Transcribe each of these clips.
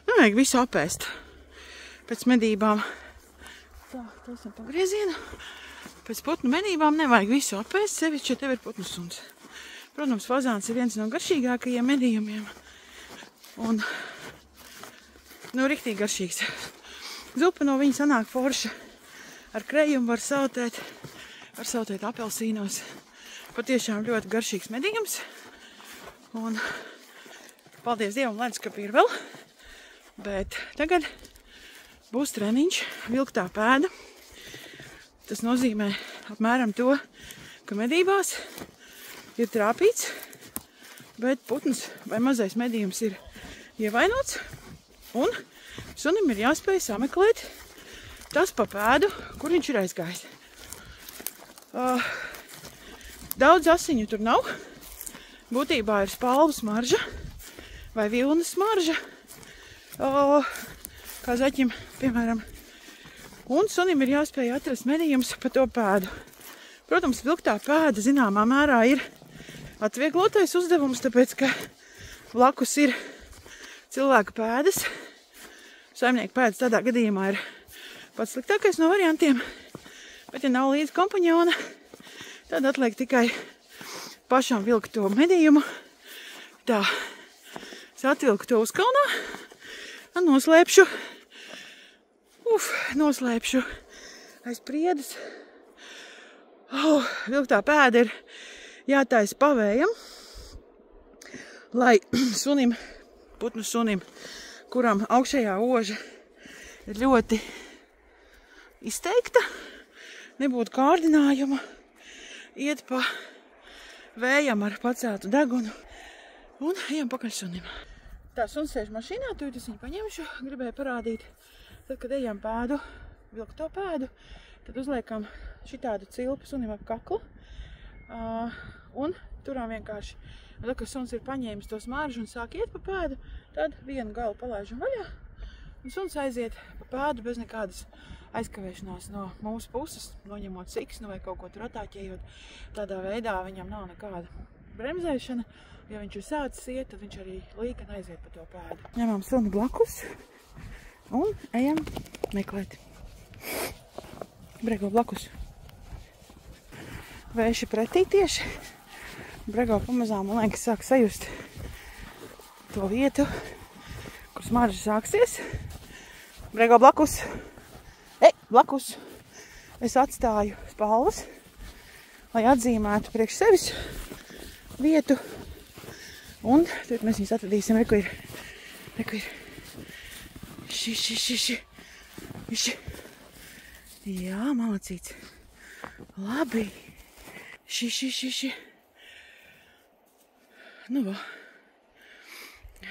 Nevajag visu apēst. Pēc medībām. Tā, taisam pagriezienu. Pēc putnu medībām nevajag visu apēst, sevišķi, ja tev ir putnu suns. Protams, fazāns ir viens no garšīgākajiem medījumiem. Un, riktīgi garšīgs. Zupa no viņa sanāk forša. Ar krejumu var sautēt apelsīnos. Patiešām ļoti garšīgs medījums. Un paldies Dievam, leduskapī ir vēl. Bet tagad būs treniņš, vilktā pēda. Tas nozīmē apmēram to, ka medībās ir trāpīts, bet putns vai mazais medījums ir ievainots. Un sunim ir jāspēj sameklēt tas pa pēdu, kur viņš ir aizgājis. Daudz asiņu tur nav. Būtībā ir spalvu smarža vai vilnas smarža. Kā zaķim, piemēram. Un sunim ir jāspēj atrast medījums pa to pēdu. Protams, vilktā pēda zināmā mērā ir atvieglotais uzdevums, tāpēc, ka blakus ir cilvēka pēdas. Saimnieka pēdas tādā gadījumā ir pats sliktākais no variantiem. Bet, ja nav līdz kompaņona, tad atliek tikai pašam vilkt to medījumu. Tā, es atvilku to uzkalnā un noslēpšu aiz priedes. Vilktā pēda ir jātaisa pavējam, lai putnu sunim, kuram augšējā oža ir ļoti izteikta, nebūtu kārdinājuma iet pa vējam ar paceltu degunu un ejam pakaļ sunim. Tā, suns sēž mašīnā, tūlīt es viņu paņemšu, gribēju parādīt. Tad, kad ejam pēdu, vilkto pēdu, tad uzliekam šitādu cilpu sunim ap kaklu. Un turām vienkārši, tad, kad suns ir paņēmis to smaržu un sāk iet pa pēdu, tad vienu galu palaižam vaļā. Un suns aiziet pa pēdu bez nekādas aizkavēšanās no mūsu puses, noņemot siksnu vai kaut ko tur atāķējot. Tādā veidā viņam nav nekāda bremzēšana. Ja viņš ir sācis iet, tad viņš arī līkan aiziet pa to pēdu. Ņemam suni blakus. Un ejam meklēt. Brego blakus. Vēši pretī tieši. Brego pamazām, man liekas, sāk sajust to vietu, kur smarža sāksies. Brego blakus. Blakus. Es atstāju spalvas, lai atzīmētu priekš sevis vietu. Un tad mēs viņus atradīsim. Reku ir. Ši. Jā, malacīts. Labi. Ši. Nu, va.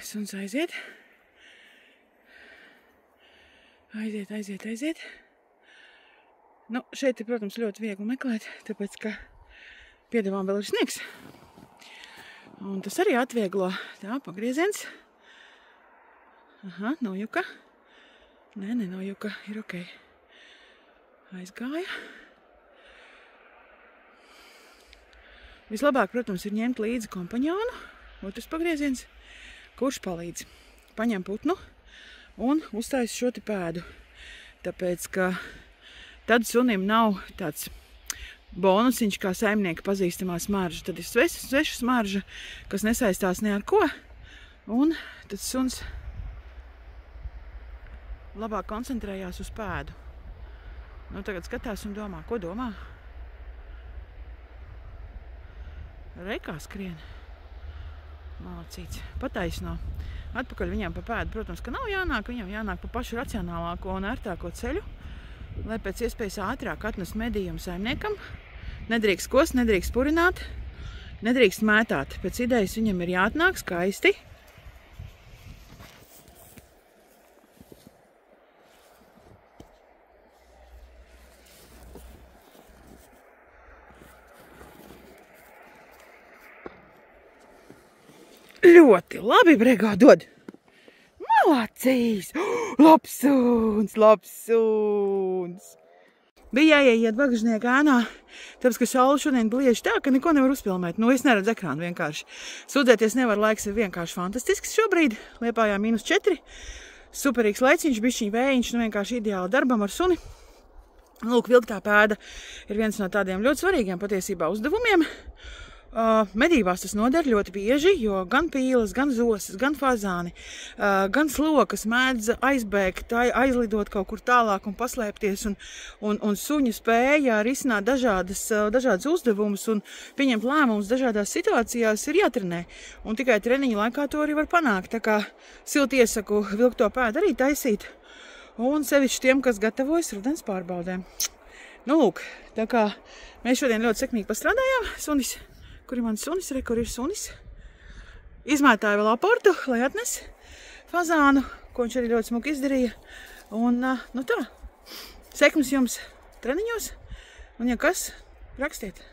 Suns aiziet. Aiziet. Nu, šeit ir, protams, ļoti viegli meklēt, tāpēc, ka piedevām vēl ir sniegs. Un tas arī atvieglo. Tā, pagrieziens. Aha, nojuka. Nē, nenojuka, ir ok. Aizgāja. Vislabāk, protams, ir ņemt līdzi kompaņonu, otrs pagrieziens, kurš palīdz. Paņem putnu un uztais šo te pēdu. Tāpēc, ka tad sunim nav tāds bonusiņš kā saimnieka pazīstamā smarža. Tad ir sveša smarža, kas nesaistās ne ar ko. Un tad suns labāk koncentrējās uz pēdu. Nu, tagad skatās un domā. Ko domā? Reikā skrien. Malacīts. Pataisno. Atpakaļ viņam pa pēdu, protams, ka nav jānāk. Viņam jānāk pa pašu racionālāko un ērtāko ceļu, lai pēc iespējas ātrāk atnest medījumu saimniekam. Nedrīkst kost, nedrīkst purināt, nedrīkst mētāt. Pēc idejas viņam ir jāatnāk skaisti. Ļoti labi, Brego, dod. Malacīs! Labs suns! Bija jāieiet bagažnieka ēnā, tāpēc, ka saule šodien bliež tā, ka neko nevar uzpilmēt. Nu, es neredzu ekrānu vienkārši. Sūdzēties nevar, laiks ir vienkārši fantastisks šobrīd. Liepājā -4. superīgs laiciņš, bišķiņ vējiņš, nu vienkārši ideāli darbam ar suni. Lūk, vilktā pēda ir viens no tādiem ļoti svarīgiem patiesībā uzdevumiem. Medībās tas noder ļoti bieži, jo gan pīles, gan zosis, gan fazāni, gan slokas mēdz aizbēgt, aizlidot kaut kur tālāk un paslēpties, un suņi spēja risināt dažādas uzdevumus un pieņemt lēmumus dažādās situācijās ir jātrenē. Un tikai treniņu laikā to arī var panākt. Tā kā silti iesaku vilkto pēdu arī taisīt. Un sevišķi tiem, kas gatavojas rudens pārbaudēm. Nu, lūk, tā kā mēs šodien ļoti sekmīgi pastrādājām. Sunis, kur ir mans sunis? Kur ir sunis? Izmētāju vēl aportu, lai atnes fazānu, ko viņš arī ļoti smuki izdarīja. Un, nu tā, sekmes jums treniņos. Un ja kas, rakstiet.